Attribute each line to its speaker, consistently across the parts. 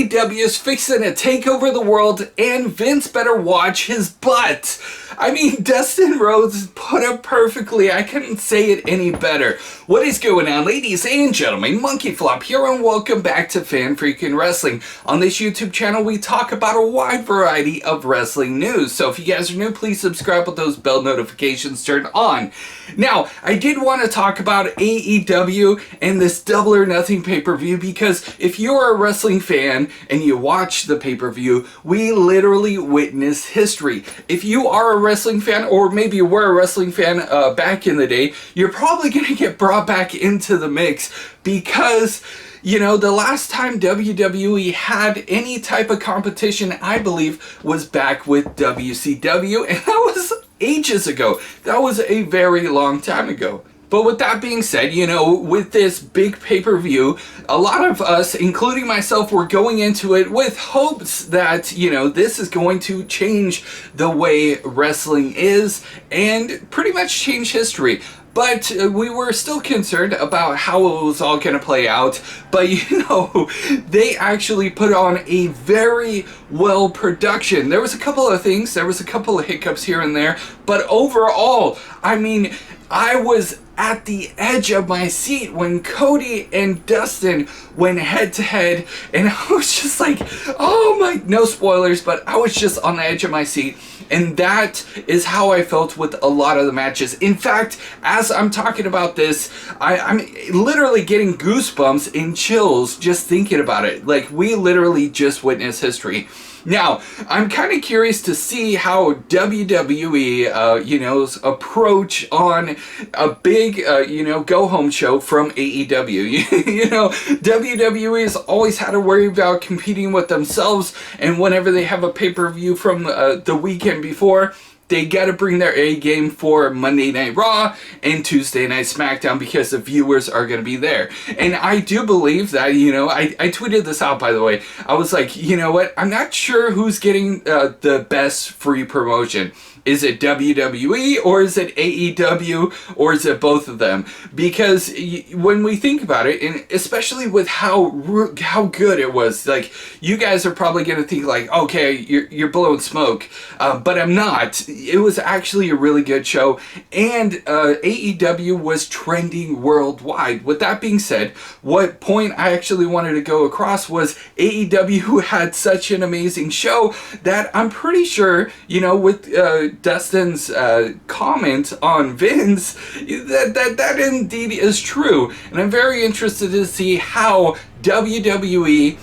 Speaker 1: AEW is fixing to take over the world, and Vince better watch his butt. I mean, Dustin Rhodes put it perfectly. I couldn't say it any better. What is going on, ladies and gentlemen? Monkey Flop here, and welcome back to Fan Freaking Wrestling. On this YouTube channel, we talk about a wide variety of wrestling news. So if you guys are new, please subscribe with those bell notifications turned on. Now, I did want to talk about AEW and this Double or Nothing pay-per-view, because if you're a wrestling fan and you watch the pay-per-view, we literally witness history. If you are a wrestling fan, or maybe you were a wrestling fan back in the day, you're probably going to get brought back into the mix, because you know, the last time WWE had any type of competition, I believe, was back with WCW, and that was ages ago. That was a very long time ago. But with that being said, you know, with this big pay-per-view, a lot of us, including myself, were going into it with hopes that, you know, this is going to change the way wrestling is and pretty much change history. But we were still concerned about how it was all going to play out. But, you know, they actually put on a very well production. There was a couple of things. There was a couple of hiccups here and there. But overall, I mean, I was at the edge of my seat when Cody and Dustin went head to head. And I was just like, oh my, no spoilers, but I was just on the edge of my seat. And that is how I felt with a lot of the matches. In fact, as I'm talking about this, I'm literally getting goosebumps and chills just thinking about it. Like, we literally just witnessed history. Now, I'm kind of curious to see how WWE, you know's approach on a big, you know, go-home show from AEW. You know, WWE has always had to worry about competing with themselves, and whenever they have a pay-per-view from the weekend before, they gotta bring their A game for Monday Night Raw and Tuesday Night SmackDown, because the viewers are gonna be there. And I do believe that, you know, I tweeted this out, by the way. I was like, you know what? I'm not sure who's getting the best free promotion. Is it WWE, or is it AEW, or is it both of them? Because when we think about it, and especially with how good it was, like, you guys are probably going to think like, okay, you're blowing smoke, but I'm not. It was actually a really good show, and AEW was trending worldwide. With that being said, what point I actually wanted to go across was AEW had such an amazing show that I'm pretty sure, you know, with Dustin's comment on Vince, that indeed is true. And I'm very interested to see how WWE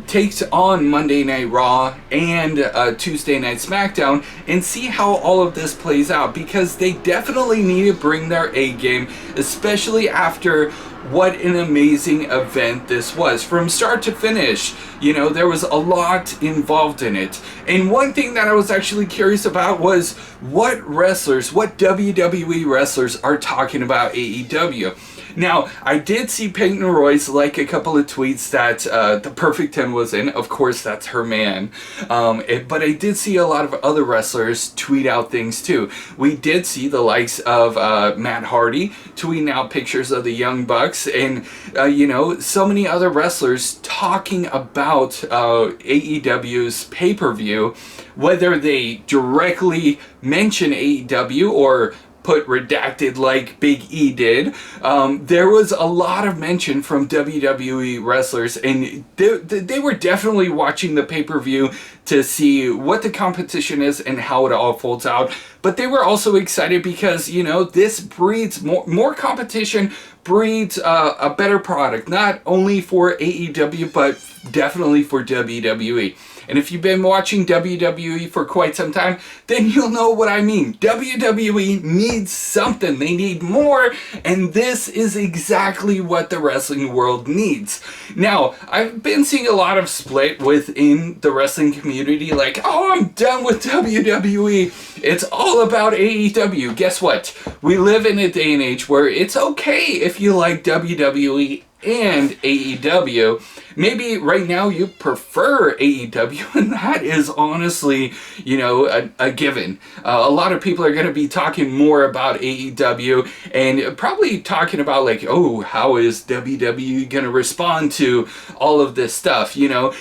Speaker 1: takes on Monday Night Raw and Tuesday Night SmackDown, and see how all of this plays out, because they definitely need to bring their A game, especially after what an amazing event this was. From start to finish, you know, there was a lot involved in it. And one thing that I was actually curious about was what WWE wrestlers are talking about AEW. Now, I did see Peyton Royce like a couple of tweets that the Perfect 10 was in. Of course, that's her man. But I did see a lot of other wrestlers tweet out things too. We did see the likes of Matt Hardy tweeting out pictures of the Young Bucks, and you know, so many other wrestlers talking about AEW's pay-per-view, whether they directly mention AEW or put redacted like Big E did. There was a lot of mention from WWE wrestlers, and they were definitely watching the pay-per-view to see what the competition is and how it all folds out. But they were also excited because, you know, this breeds more competition, breeds a better product, not only for AEW, but definitely for WWE. And if you've been watching WWE for quite some time, then you'll know what I mean. WWE needs something. They need more, and this is exactly what the wrestling world needs. Now, I've been seeing a lot of split within the wrestling community, like, oh, I'm done with WWE. It's all about AEW. Guess what? We live in a day and age where it's okay if you like WWE and AEW. Maybe right now you prefer AEW, and that is honestly, you know, a given. A lot of people are going to be talking more about AEW and probably talking about like, oh, how is WWE going to respond to all of this stuff, you know?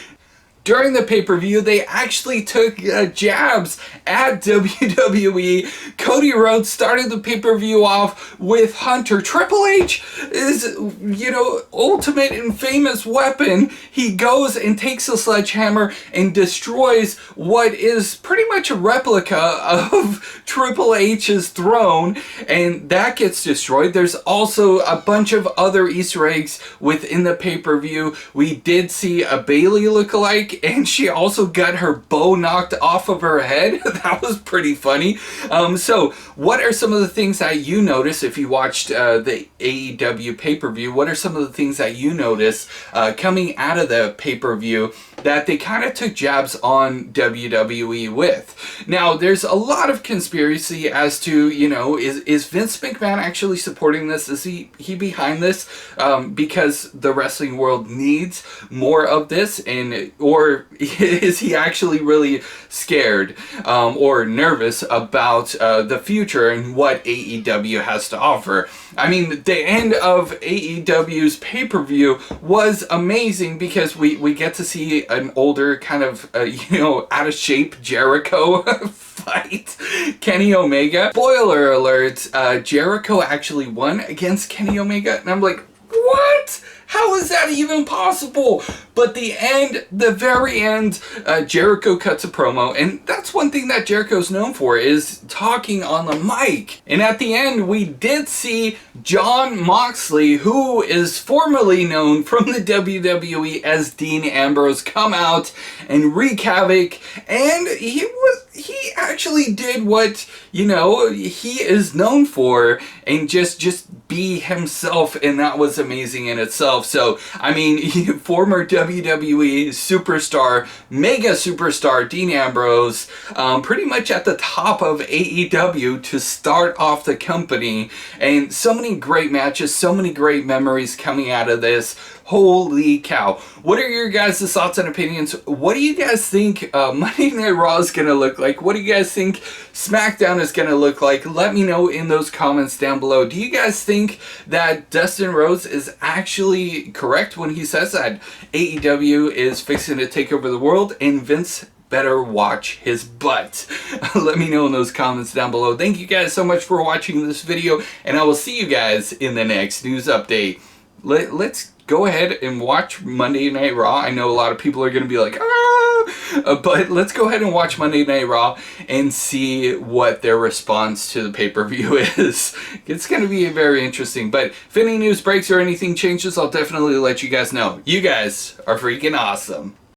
Speaker 1: during the pay-per-view, they actually took jabs at WWE. Cody Rhodes started the pay-per-view off with Hunter. Triple H is, you know, ultimate and famous weapon. He goes and takes a sledgehammer and destroys what is pretty much a replica of Triple H's throne, and that gets destroyed. There's also a bunch of other Easter eggs within the pay-per-view. We did see a Bayley lookalike, and she also got her bow knocked off of her head. That was pretty funny. So what are some of the things that you notice if you watched the AEW pay-per-view? What are some of the things that you notice coming out of the pay-per-view that they kind of took jabs on WWE with? Now, there's a lot of conspiracy as to, you know, is Vince McMahon actually supporting this? Is he behind this because the wrestling world needs more of this, and or is he actually really scared or nervous about the future and what AEW has to offer? I mean, the end of AEW's pay-per-view was amazing because we get to see an older kind of, you know, out of shape Jericho fight Kenny Omega. Spoiler alert, Jericho actually won against Kenny Omega, and I'm like, what? How is that even possible? But the very end, Jericho cuts a promo, and that's one thing that Jericho's known for, is talking on the mic. And at the end, we did see Jon Moxley, who is formerly known from the WWE as Dean Ambrose, come out and wreak havoc, and he actually did what, you know, he is known for, and just be himself, and that was amazing in itself. So, I mean, former WWE superstar, mega superstar Dean Ambrose, pretty much at the top of AEW to start off the company, and so many great matches, so many great memories coming out of this. Holy cow. What are your guys' thoughts and opinions? What do you guys think Monday Night Raw is going to look like? What do you guys think SmackDown is going to look like? Let me know in those comments down below. Do you guys think that Dustin Rhodes is actually correct when he says that AEW is fixing to take over the world and Vince better watch his butt? Let me know in those comments down below. Thank you guys so much for watching this video, and I will see you guys in the next news update. Let's go ahead and watch Monday Night Raw. I know a lot of people are going to be like, but let's go ahead and watch Monday Night Raw and see what their response to the pay-per-view is. It's going to be very interesting. But if any news breaks or anything changes, I'll definitely let you guys know. You guys are freaking awesome.